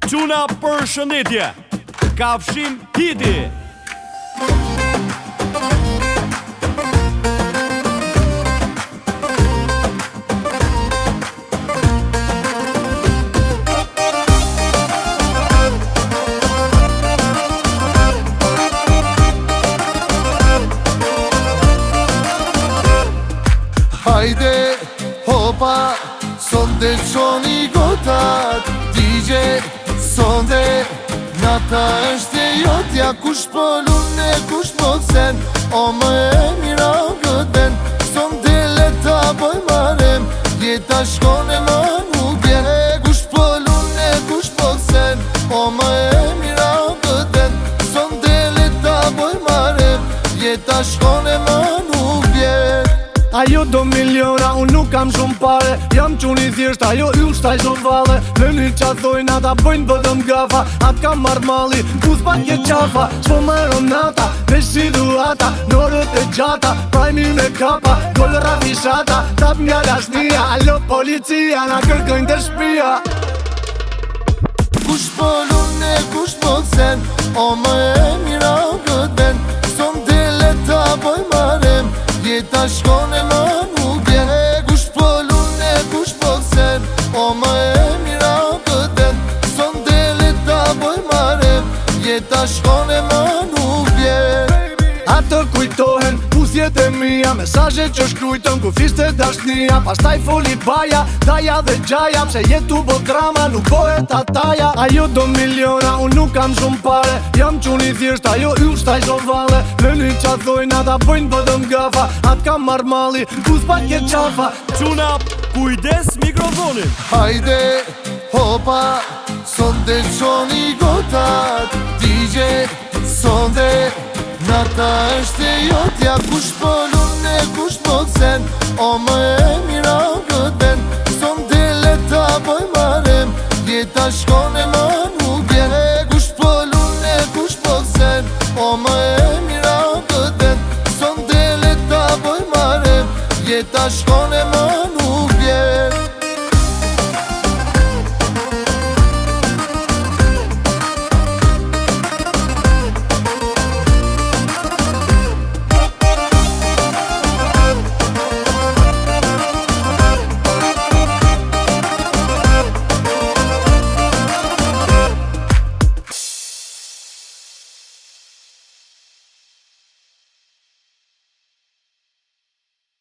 Quna për shëndetje, Kafshim Hiti. Hajde, hopa, sonde qoni gotat DJ, sonde, nata është e jotja. Kush po lune, kush po sen, o më e mira këtë vend. Sonde leta boj marem, jeta shkone më nuk vjen. Kush po lune, kush po sen, o më e mira këtë vend. Sonde leta boj marem, jeta shkone më nuk vjen. Ajo do miliona, unë nuk kam shumë pare. Jam quni thjesht, ajo yll shtaj shumë vale. Lëni qa thojnë, ata bëjnë bëdëm gafa. Atë kam marrë mali, ku s'pan ke qafa. Shpo marron nata, veç situata, norët e gjata, prajmi me kapa, kolëra fishata. Tap nga lasnia, alo policia, na kërkojnë të shpia. Kush po lune, kush po sen, o më e mira këtë vend. Sonde leta boj marem, jeta shkone më nuk vjen. Kush po lune, kush po sen, o më e mira këtë vend. Sonde leta boj marem, jeta shkone më nuk vjen. Ato kujtohen, pusjet e mija, mesazhe që shkrujton ku fishte dashnia. Pastaj foli baja, daja dhe gjaja, pse jetu bo drama, nuk bohet ataja. Ajo do miliona, unë nuk kam shumë pare. Jam quni thjesht, ajo yll shtaj shumë vale. Lëni qa thojnë, ata bëjnë bëdëm gafa. Atë kam marrë mali, ku s'pan ke qafa. Quna, kujdes mikrofonin. Hajde, hopa, sonde qoni gotat DJ, sonde, nata është e jotja. Kush po lune, kush po sen, o më e mira këtë vend. Sonde leta boj marem, jeta shkone